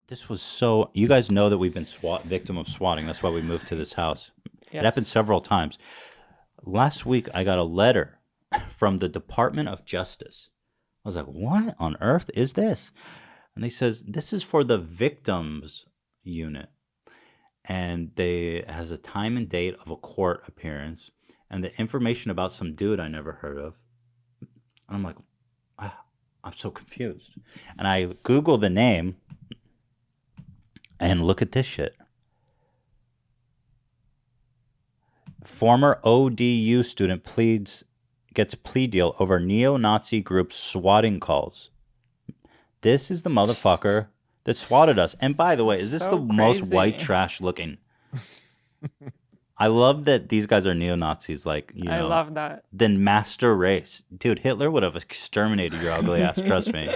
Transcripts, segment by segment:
This was so. You guys know that we've been victim of swatting. That's why we moved to this house. It happened Yes. several times. Last week, I got a letter from the Department of Justice. I was like, what on earth is this? And they says, this is for the victims unit. And they has a time and date of a court appearance and the information about some dude I never heard of. And I'm like, I'm so confused. And I Google the name and look at this shit. Former ODU student gets plea deal over neo-Nazi group swatting calls. This is the motherfucker that swatted us. And by the way, is this So the most crazy. white trash looking? I love that these guys are neo-Nazis, like, you know. I love that. Then master race. Dude, Hitler would have exterminated your ugly ass, trust me.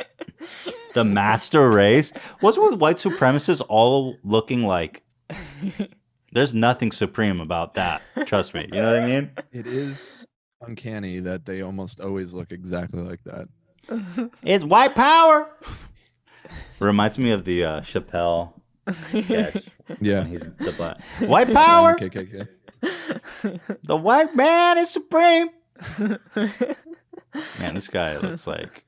The master race? What's with white supremacists all looking like? There's nothing supreme about that, trust me. You know what I mean? It is uncanny that they almost always look exactly like that. It's white power! Reminds me of the Chappelle sketch. Yeah. When he's the black. White power! KKK. The white man is supreme! Man, this guy looks like...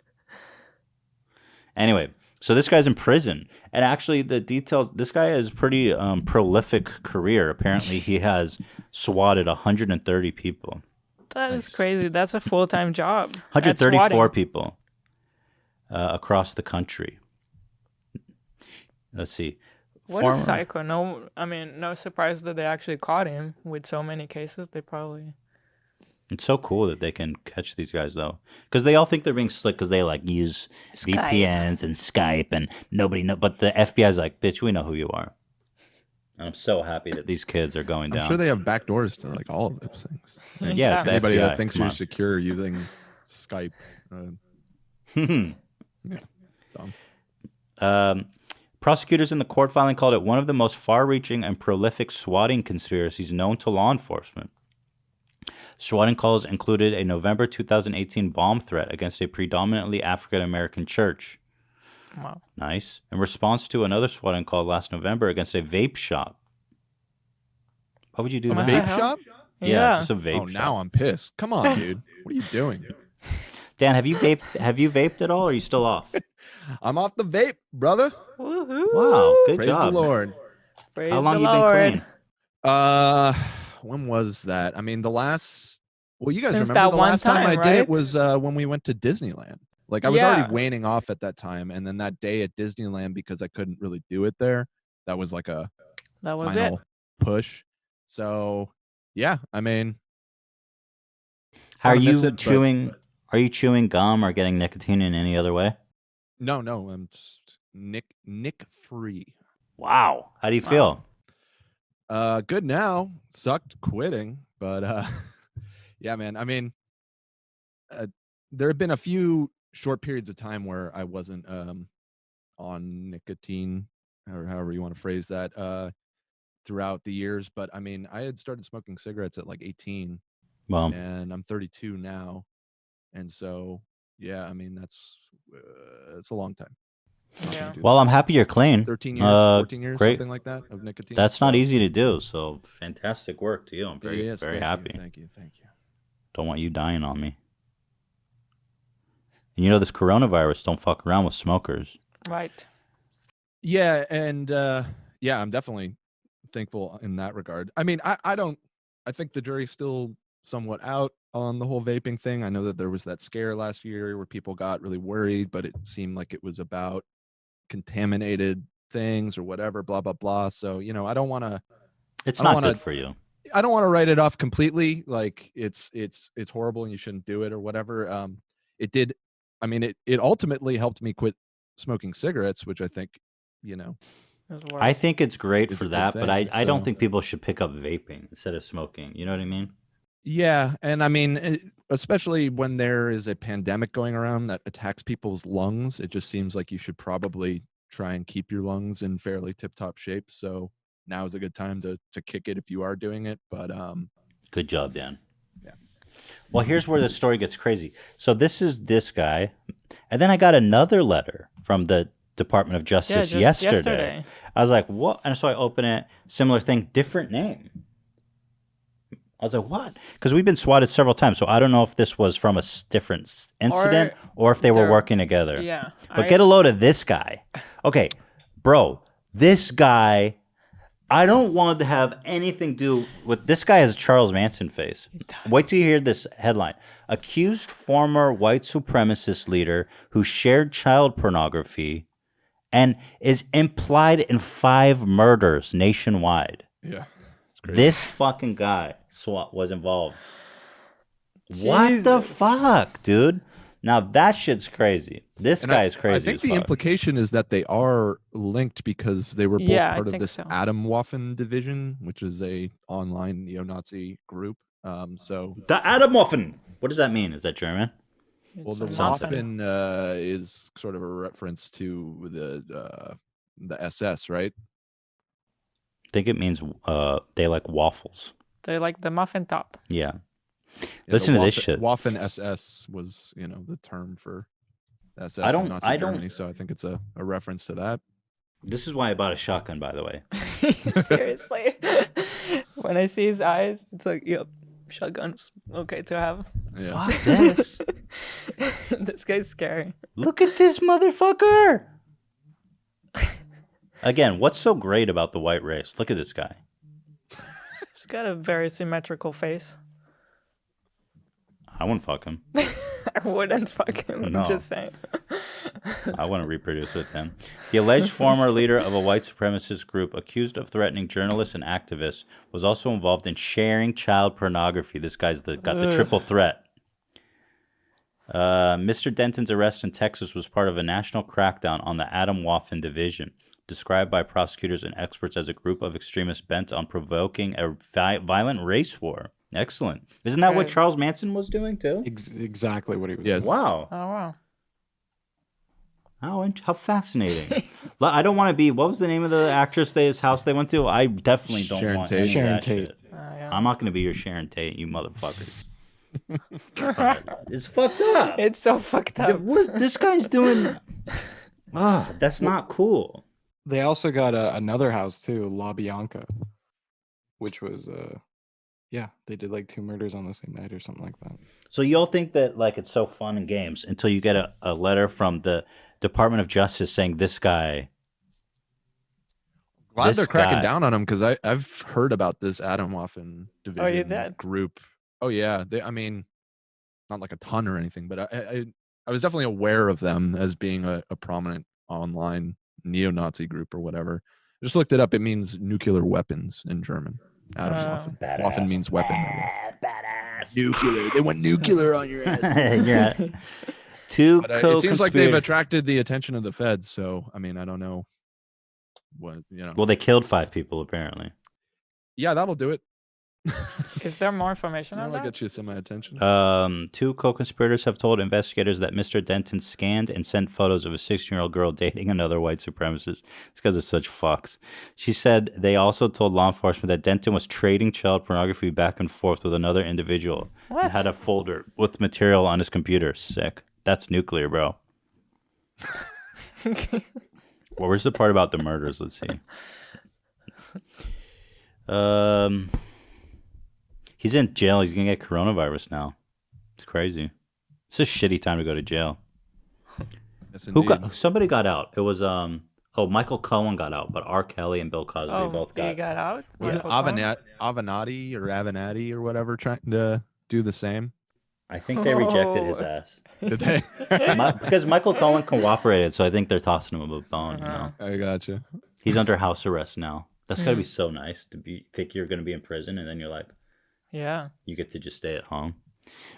Anyway, so this guy's in prison. And actually, the details... This guy has a pretty prolific career. Apparently, he has swatted 130 people. That is crazy. That's a full-time job. at 134 swatting. people across the country. Let's see. What a psycho. No surprise that they actually caught him with so many cases. They probably... It's so cool that they can catch these guys, though. Because they all think they're being slick because they, like, use Skype. VPNs and Skype and nobody knows. But the FBI's like, bitch, we know who you are. And I'm so happy that these kids are going down. I'm sure they have back doors to like all of those things. Yeah, it's the Anybody FBI. that thinks Come you're on. secure using Skype. Yeah, dumb. Prosecutors in the court filing called it one of the most far-reaching and prolific swatting conspiracies known to law enforcement. Swatting calls included a November 2018 bomb threat against a predominantly African-American church. Wow. Nice. In response to another swatting call last November against a vape shop. Why would you do What that? the Vape hell? shop? Yeah, just a vape Oh, shop. now I'm pissed. Come on, dude. What are you doing? Dan, have you vaped at all, or are you still off? I'm off the vape, brother. Woohoo. Wow, good Praise job. the Lord. Praise How long the you Lord. been clean? When was that? I mean, the last. Well, you guys Since remember that the one last time I time, did right? it was when we went to Disneyland. Like I was Yeah. already waning off at that time, and then that day at Disneyland because I couldn't really do it there. That was like a That was final it. push. So yeah, I mean, Are kinda miss you it, but- chewing? Are you chewing gum or getting nicotine in any other way? No, I'm just Nick free. Wow. How do you feel? Good now. Sucked quitting, but yeah, man. I mean, there have been a few short periods of time where I wasn't on nicotine, or however you want to phrase that, throughout the years. But I mean, I had started smoking cigarettes at like 18, Well, and I'm 32 now, and so yeah, I mean that's it's a long time. Not gonna Yeah. do well, I'm happy you're clean. that. 13 years, 14 years, great. something like that of nicotine. That's not So, easy to do. So fantastic work to you. I'm very, yes, very thank happy. you, thank you. Don't want you dying on me. And you know this coronavirus, don't fuck around with smokers. Right. Yeah, and yeah, I'm definitely thankful in that regard. I mean, I think the jury's still somewhat out on the whole vaping thing. I know that there was that scare last year where people got really worried, but it seemed like it was about contaminated things or whatever, blah blah blah. So, you know, I don't want to It's I don't not wanna- good for you. I don't want to write it off completely, like it's horrible and you shouldn't do it or whatever. It did. I mean, it ultimately helped me quit smoking cigarettes, which I think, you know, It was I worse. think it's great It's for a good that, but I thing, don't so- think people should pick up vaping instead of smoking. You know what I mean? yeah, and I mean, especially when there is a pandemic going around that attacks people's lungs, it just seems like you should probably try and keep your lungs in fairly tip-top shape. So now is a good time to kick it if you are doing it. But Good job, Dan. Yeah. Well, here's where the story gets crazy. So this is this guy. And then I got another letter from the Department of Justice just yesterday. I was like, what? And so I open it, similar thing, different name. I was like, what? Because we've been swatted several times, so I don't know if this was from a different incident or if they were working together. Yeah. But get a load of this guy. Okay, bro, this guy, I don't want to have anything to do with, this guy has a Charles Manson face. Wait till you hear this headline. Accused former white supremacist leader who shared child pornography and is implied in 5 murders nationwide. Yeah. It's crazy. This fucking guy was involved. What the fuck, dude? Now that shit's crazy. This guy is crazy. I think the implication is that they are linked because they were both part of this Atomwaffen division, which is a online neo-Nazi group. So the Atomwaffen. What does that mean? Is that German? Well, the Waffen is sort of a reference to the SS, right? I think it means they like waffles. They like the muffin top. Yeah. Listen to this shit. Waffen SS was, the term for SS in Nazi Germany, so I think it's a reference to that. This is why I bought a shotgun, by the way. Seriously. When I see his eyes, it's like, yep, shotgun's okay to have. Yeah. Fuck this. This guy's scary. Look at this motherfucker. Again, what's so great about the white race? Look at this guy. He's got a very symmetrical face. I wouldn't fuck him. I wouldn't fuck him. No. I'm just saying. I want to reproduce with him. The alleged former leader of a white supremacist group accused of threatening journalists and activists was also involved in sharing child pornography. This guy's got the triple threat. Mr. Denton's arrest in Texas was part of a national crackdown on the Atomwaffen division, described by prosecutors and experts as a group of extremists bent on provoking a violent race war. Excellent. Isn't that what Charles Manson was doing too? Exactly what he was doing. Wow. Oh, wow. How fascinating. I don't want to be, what was the name of the actress house they went to? I definitely don't Sharon want Tate. any of Sharon that Tate. shit. Yeah. I'm not going to be your Sharon Tate, you motherfuckers. It's fucked up. It's so fucked up. What this guy's doing? That's not cool. They also got another house too, La Bianca, which was they did like 2 murders on the same night or something like that. So y'all think that like it's so fun and games until you get a letter from the Department of Justice saying this guy. Glad they're cracking down on him because I've heard about this Atomwaffen division group. Oh yeah, not like a ton or anything, but I was definitely aware of them as being a prominent online neo-Nazi group or whatever. I just looked it up. It means nuclear weapons in German. Atomwaffen. Waffen means weapon. Badass. Nuclear. They went nuclear on your ass. Yeah. It seems like they've attracted the attention of the feds. So I don't know what Well, they killed 5 people apparently. Yeah, that'll do it. Is there more information on That'll that? get you some attention. 2 co-conspirators have told investigators that Mr. Denton scanned and sent photos of a 16-year-old girl dating another white supremacist. It's because of such fucks. She said they also told law enforcement that Denton was trading child pornography back and forth with another individual. What? And had a folder with material on his computer. Sick. That's nuclear, bro. Well, where's the part about the murders? Let's see. He's in jail. He's going to get coronavirus now. It's crazy. It's a shitty time to go to jail. Yes, Somebody got out. It was Michael Cohen got out, but R. Kelly and Bill Cosby both got. He got out. Was it Avenatti or whatever trying to do the same? I think they rejected his ass. Did they? Because Michael Cohen cooperated, so I think they're tossing him a bone. You know, I gotcha. he's under house arrest now. That's got to be so nice to think you're going to be in prison, and then you're like, Yeah. you get to just stay at home.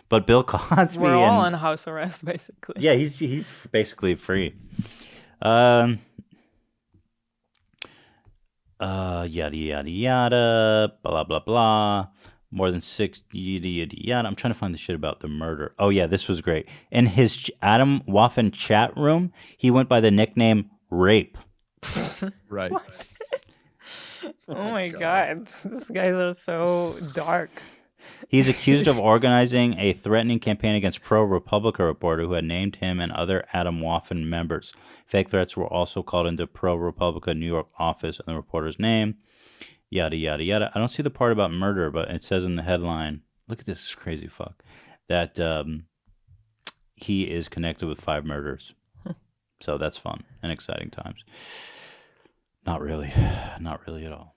But Bill Cosby, We're all on house arrest, basically. yeah, he's basically free. Yada yada yada, blah blah blah. More than 6 yada yada yada. I'm trying to find the shit about the murder. Oh yeah, this was great. In his Atomwaffen chat room, he went by the nickname Rape. Right. Oh my god. These guys are so dark. He's accused of organizing a threatening campaign against pro-Republica reporter who had named him and other Adam Waffen members. Fake threats were also called into pro-Republica New York office in the reporter's name. Yada, yada, yada. I don't see the part about murder, but it says in the headline, look at this crazy fuck, that he is connected with 5 murders. So that's fun and exciting times. Not really. Not really at all.